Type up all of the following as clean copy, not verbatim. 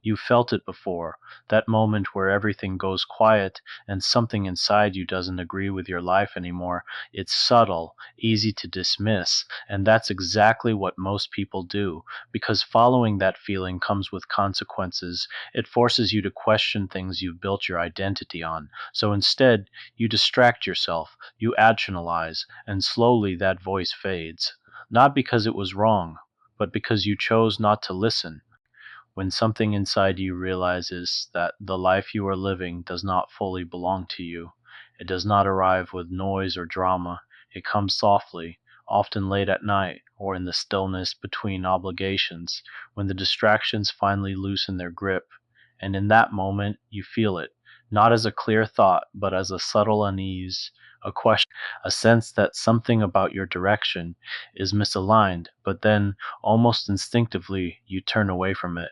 You felt it before, that moment where everything goes quiet and something inside you doesn't agree with your life anymore. It's subtle, easy to dismiss, and that's exactly what most people do, because following that feeling comes with consequences. It forces you to question things you've built your identity on. So instead, you distract yourself, you rationalize, and slowly that voice fades. Not because it was wrong, but because you chose not to listen. When something inside you realizes that the life you are living does not fully belong to you, it does not arrive with noise or drama. It comes softly, often late at night or in the stillness between obligations, when the distractions finally loosen their grip. And in that moment, you feel it, not as a clear thought, but as a subtle unease, a question, a sense that something about your direction is misaligned, but then, almost instinctively, you turn away from it.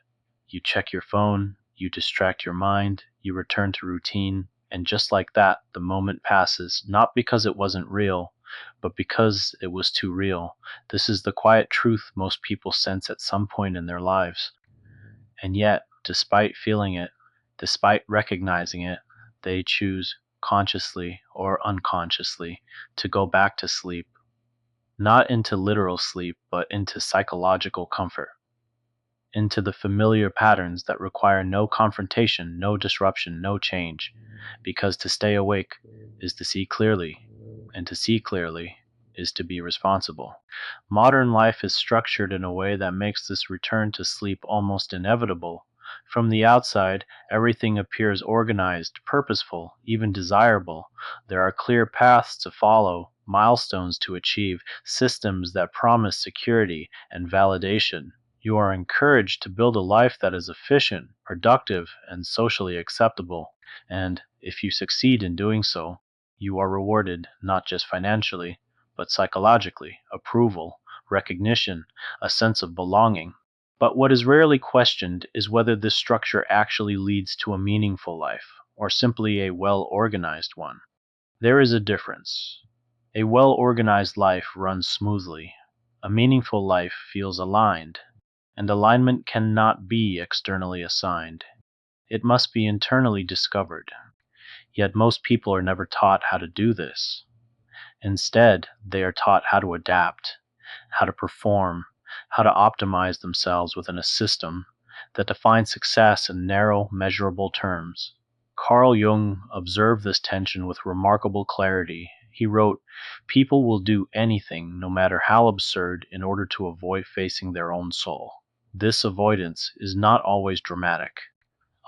You check your phone, you distract your mind, you return to routine, and just like that, the moment passes, not because it wasn't real, but because it was too real. This is the quiet truth most people sense at some point in their lives. And yet, despite feeling it, despite recognizing it, they choose, consciously or unconsciously, to go back to sleep. Not into literal sleep, but into psychological comfort, into the familiar patterns that require no confrontation, no disruption, no change. Because to stay awake is to see clearly, and to see clearly is to be responsible. Modern life is structured in a way that makes this return to sleep almost inevitable. From the outside, everything appears organized, purposeful, even desirable. There are clear paths to follow, milestones to achieve, systems that promise security and validation. You are encouraged to build a life that is efficient, productive, and socially acceptable. And if you succeed in doing so, you are rewarded not just financially, but psychologically, approval, recognition, a sense of belonging. But what is rarely questioned is whether this structure actually leads to a meaningful life, or simply a well organized one. There is a difference. A well organized life runs smoothly. A meaningful life feels aligned, and alignment cannot be externally assigned. It must be internally discovered. Yet most people are never taught how to do this. Instead, they are taught how to adapt, how to perform, how to optimize themselves within a system that defines success in narrow, measurable terms. Carl Jung observed this tension with remarkable clarity. He wrote, "People will do anything, no matter how absurd, in order to avoid facing their own soul." This avoidance is not always dramatic.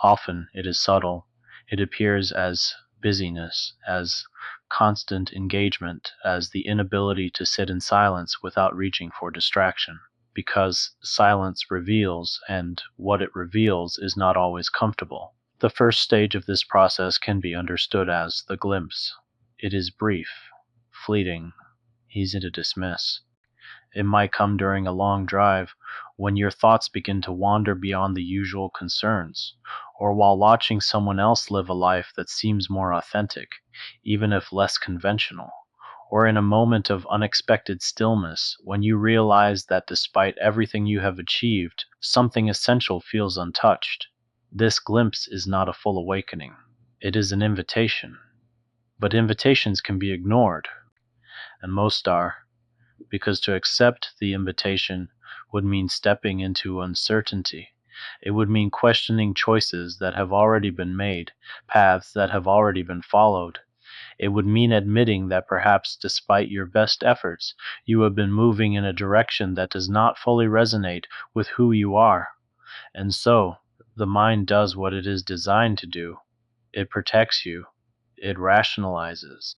Often it is subtle. It appears as busyness, as constant engagement, as the inability to sit in silence without reaching for distraction. Because silence reveals, and what it reveals is not always comfortable. The first stage of this process can be understood as the glimpse. It is brief, fleeting, easy to dismiss. It might come during a long drive, when your thoughts begin to wander beyond the usual concerns, or while watching someone else live a life that seems more authentic, even if less conventional, or in a moment of unexpected stillness, when you realize that despite everything you have achieved, something essential feels untouched. This glimpse is not a full awakening. It is an invitation. But invitations can be ignored, and most are, because to accept the invitation would mean stepping into uncertainty. It would mean questioning choices that have already been made, paths that have already been followed. It would mean admitting that perhaps despite your best efforts, you have been moving in a direction that does not fully resonate with who you are. And so, the mind does what it is designed to do. It protects you. It rationalizes.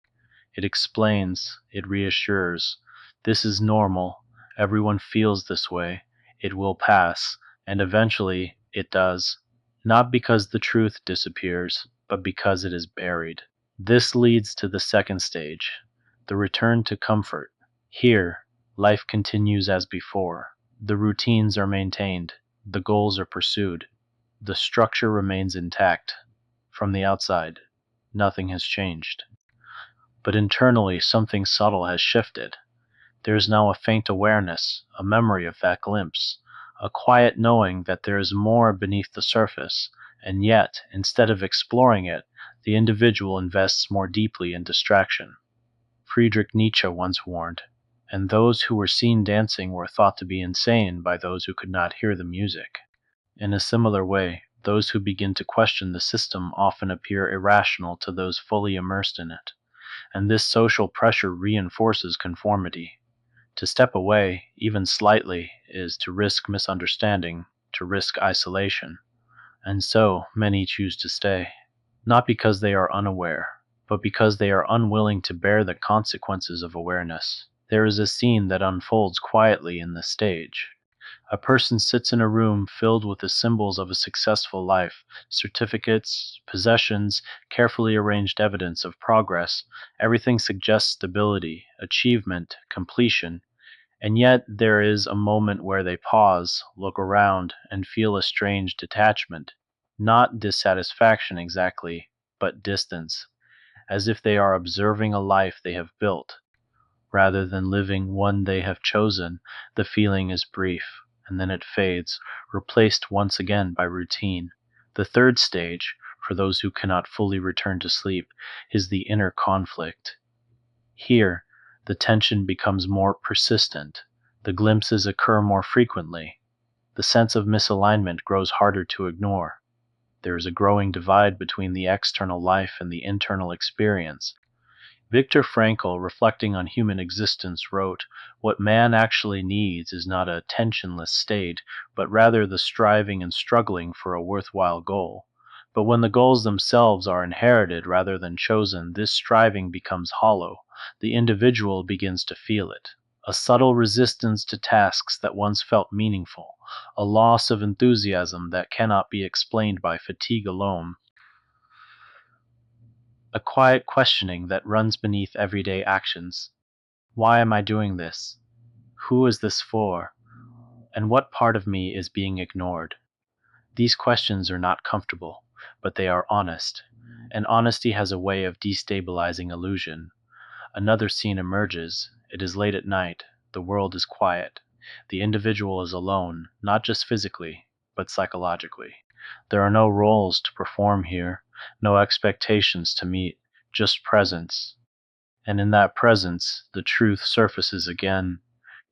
It explains, it reassures. This is normal. Everyone feels this way. It will pass, and eventually it does. Not because the truth disappears, but because it is buried. This leads to the second stage, the return to comfort. Here, life continues as before. The routines are maintained. The goals are pursued. The structure remains intact. From the outside, nothing has changed. But internally something subtle has shifted. There is now a faint awareness, a memory of that glimpse, a quiet knowing that there is more beneath the surface, and yet, instead of exploring it, the individual invests more deeply in distraction. Friedrich Nietzsche once warned, and those who were seen dancing were thought to be insane by those who could not hear the music. In a similar way, those who begin to question the system often appear irrational to those fully immersed in it, and this social pressure reinforces conformity. To step away, even slightly, is to risk misunderstanding, to risk isolation, and so many choose to stay, not because they are unaware, but because they are unwilling to bear the consequences of awareness. There is a scene that unfolds quietly in the stage. A person sits in a room filled with the symbols of a successful life: certificates, possessions, carefully arranged evidence of progress. Everything suggests stability, achievement, completion, and yet there is a moment where they pause, look around, and feel a strange detachment. Not dissatisfaction exactly, but distance, as if they are observing a life they have built, rather than living one they have chosen. The feeling is brief, and then it fades, replaced once again by routine. The third stage, for those who cannot fully return to sleep, is the inner conflict. Here, the tension becomes more persistent, the glimpses occur more frequently, the sense of misalignment grows harder to ignore. There is a growing divide between the external life and the internal experience. Viktor Frankl, reflecting on human existence, wrote, "What man actually needs is not a tensionless state, but rather the striving and struggling for a worthwhile goal. But when the goals themselves are inherited rather than chosen, this striving becomes hollow. The individual begins to feel it. A subtle resistance to tasks that once felt meaningful, a loss of enthusiasm that cannot be explained by fatigue alone, a quiet questioning that runs beneath everyday actions. Why am I doing this? Who is this for? And what part of me is being ignored?" These questions are not comfortable, but they are honest, and honesty has a way of destabilizing illusion. Another scene emerges. It is late at night. The world is quiet. The individual is alone, not just physically, but psychologically. There are no roles to perform here, no expectations to meet, just presence. And in that presence, the truth surfaces again,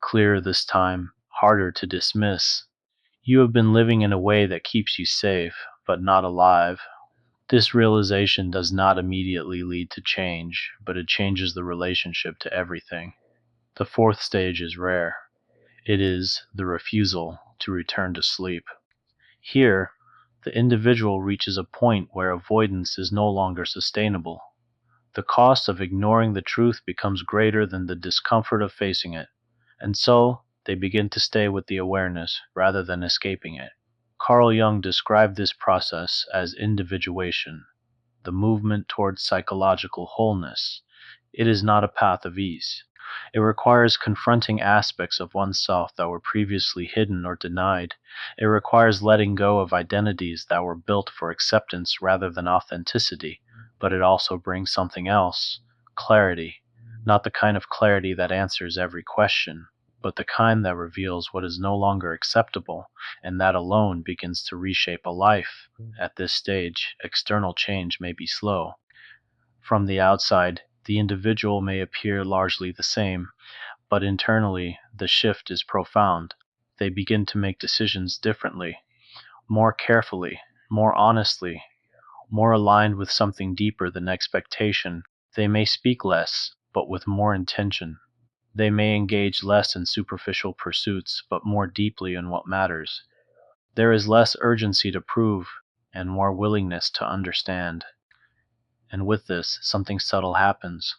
clearer this time, harder to dismiss. You have been living in a way that keeps you safe, but not alive. This realization does not immediately lead to change, but it changes the relationship to everything. The fourth stage is rare. It is the refusal to return to sleep. Here, the individual reaches a point where avoidance is no longer sustainable. The cost of ignoring the truth becomes greater than the discomfort of facing it, and so they begin to stay with the awareness rather than escaping it. Carl Jung described this process as individuation, the movement towards psychological wholeness. It is not a path of ease. It requires confronting aspects of oneself that were previously hidden or denied. It requires letting go of identities that were built for acceptance rather than authenticity. But it also brings something else: clarity. Not the kind of clarity that answers every question, but the kind that reveals what is no longer acceptable, and that alone begins to reshape a life. At this stage, external change may be slow. From the outside, the individual may appear largely the same, but internally, the shift is profound. They begin to make decisions differently, more carefully, more honestly, more aligned with something deeper than expectation. They may speak less, but with more intention. They may engage less in superficial pursuits, but more deeply in what matters. There is less urgency to prove, and more willingness to understand. And with this, something subtle happens.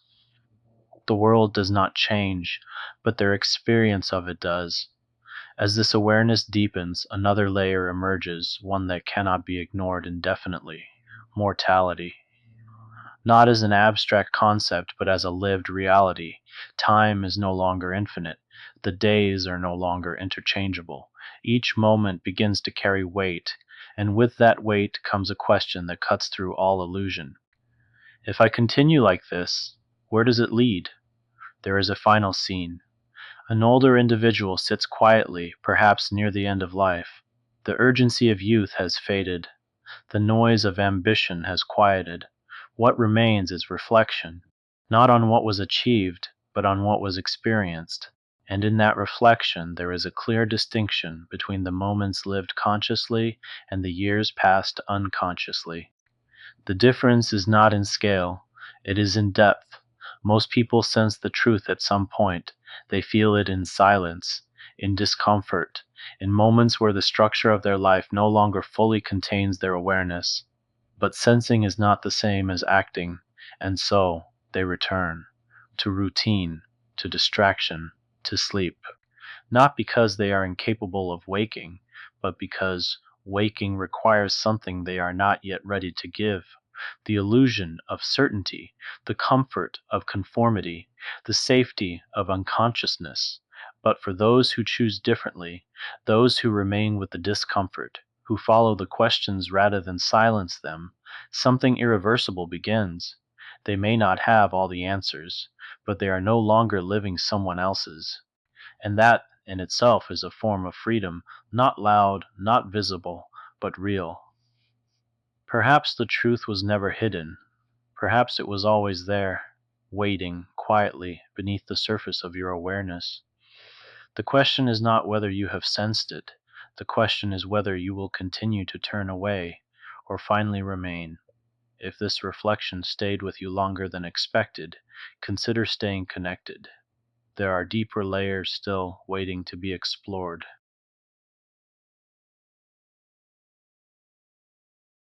The world does not change, but their experience of it does. As this awareness deepens, another layer emerges, one that cannot be ignored indefinitely: mortality. Not as an abstract concept, but as a lived reality. Time is no longer infinite. The days are no longer interchangeable. Each moment begins to carry weight, and with that weight comes a question that cuts through all illusion. If I continue like this, where does it lead? There is a final scene. An older individual sits quietly, perhaps near the end of life. The urgency of youth has faded. The noise of ambition has quieted. What remains is reflection, not on what was achieved, but on what was experienced. And in that reflection, there is a clear distinction between the moments lived consciously and the years passed unconsciously. The difference is not in scale, it is in depth. Most people sense the truth at some point. They feel it in silence, in discomfort, in moments where the structure of their life no longer fully contains their awareness. But sensing is not the same as acting, and so they return to routine, to distraction, to sleep. Not because they are incapable of waking, but because waking requires something they are not yet ready to give: the illusion of certainty, the comfort of conformity, the safety of unconsciousness. But for those who choose differently, those who remain with the discomfort, who follow the questions rather than silence them, something irreversible begins. They may not have all the answers, but they are no longer living someone else's. And that in itself is a form of freedom, not loud, not visible, but real. Perhaps the truth was never hidden. Perhaps it was always there, waiting quietly beneath the surface of your awareness. The question is not whether you have sensed it. The question is whether you will continue to turn away or finally remain. If this reflection stayed with you longer than expected, consider staying connected. There are deeper layers still waiting to be explored.